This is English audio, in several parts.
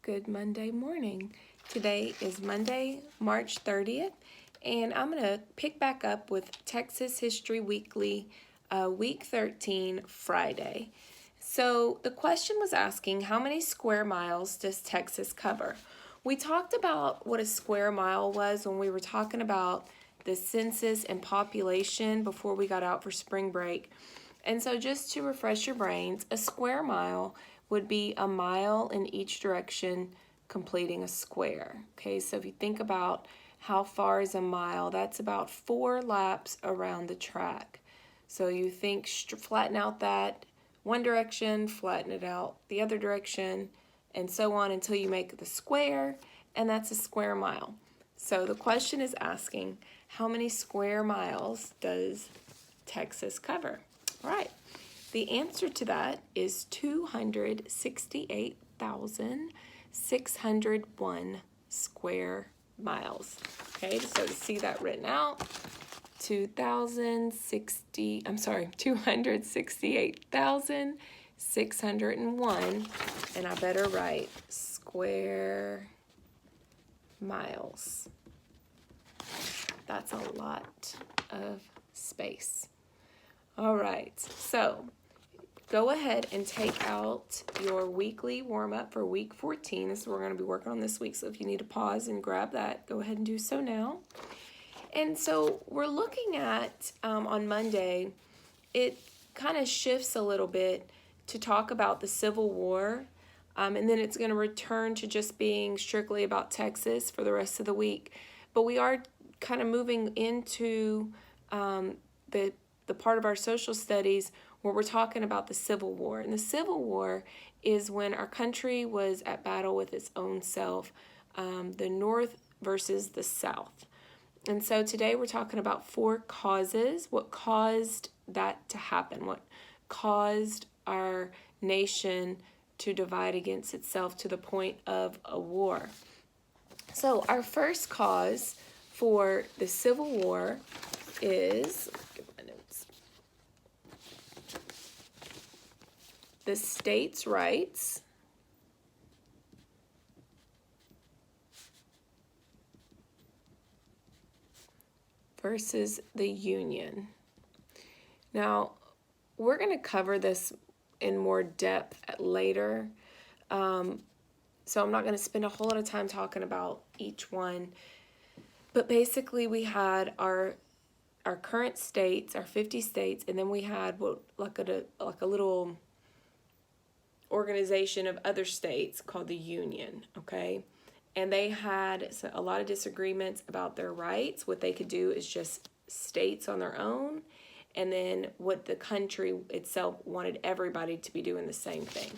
Good Monday morning. Today is Monday, March 30th, and I'm going to pick back up with Texas History Weekly, Week 13, Friday. So the question was asking, how many square miles does Texas cover? We talked about what a square mile was when we were talking about the census and population before we got out for spring break. And so just to refresh your brains, a square mile would be a mile in each direction completing a square. Okay, so if you think about how far is a mile, that's about 4 laps around the track. So you think flatten out that one direction, flatten it out the other direction, and so on until you make the square, and that's a square mile. So the question is asking, how many square miles does Texas cover? All right, the answer to that is 268,601 square miles. Okay, so to see that written out, 268,601, and I better write square miles. That's a lot of space. All right, so go ahead and take out your weekly warm-up for week 14. This is what we're going to be working on this week, so if you need to pause and grab that, go ahead and do so now. And so we're looking at, on Monday, it kind of shifts a little bit to talk about the Civil War, and then it's going to return to just being strictly about Texas for the rest of the week. But we are kind of moving into the part of our social studies where we're talking about the Civil War. And the Civil War is when our country was at battle with its own self, the North versus the South. And so today we're talking about 4 causes, what caused that to happen, what caused our nation to divide against itself to the point of a war. So our first cause for the Civil War is, the states' rights versus the Union. Now, we're going to cover this in more depth later, so I'm not going to spend a whole lot of time talking about each one. But basically, we had our current states, our 50 states, and then we had what like a little organization of other states called the Union, okay? And they had a lot of disagreements about their rights. What they could do is just states on their own, and then what the country itself wanted everybody to be doing the same thing.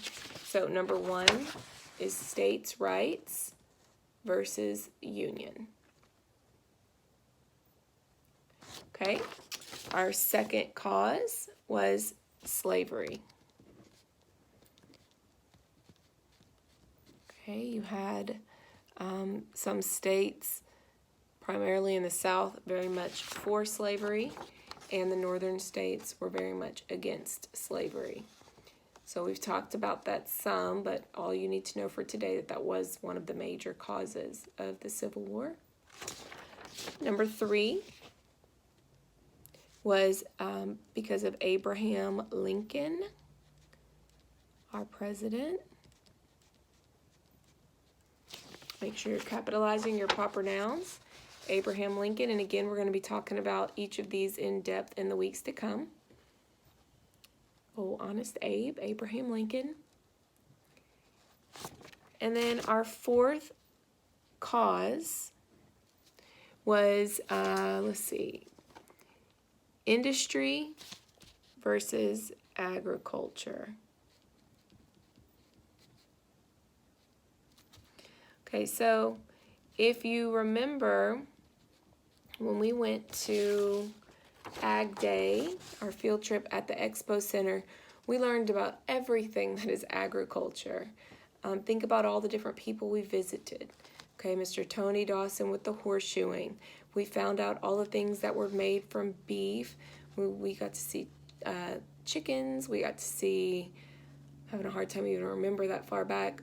So number 1 is states' rights versus Union. Okay, our second cause was slavery. Okay, you had some states, primarily in the South, very much for slavery, and the northern states were very much against slavery. So we've talked about that some, but all you need to know for today that was one of the major causes of the Civil War. Number 3 was because of Abraham Lincoln, our president. Make sure you're capitalizing your proper nouns. Abraham Lincoln, and again, we're going to be talking about each of these in depth in the weeks to come. Oh, Honest Abe, Abraham Lincoln. And then our 4th cause was, industry versus agriculture. Okay, so if you remember when we went to Ag Day, our field trip at the Expo Center, we learned about everything that is agriculture. Think about all the different people we visited. Okay, Mr. Tony Dawson with the horseshoeing. We found out all the things that were made from beef. We got to see chickens. We got to see, having a hard time even remember that far back,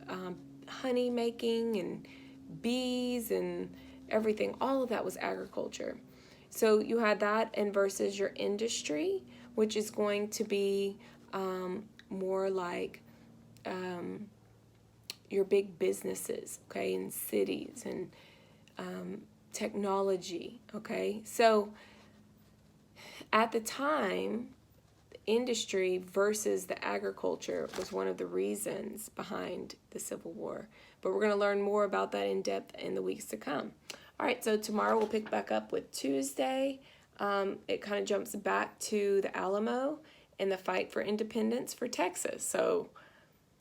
honey making and bees and everything. All of that was agriculture. So you had that, and versus your industry, which is going to be more like your big businesses, okay, in cities and technology, okay. So at the time, industry versus the agriculture was one of the reasons behind the Civil War. But we're going to learn more about that in depth in the weeks to come. All right, so tomorrow we'll pick back up with Tuesday. It kind of jumps back to the Alamo and the fight for independence for Texas. So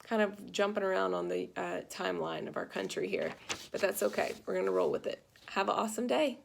kind of jumping around on the timeline of our country here, but that's okay. We're going to roll with it. Have an awesome day.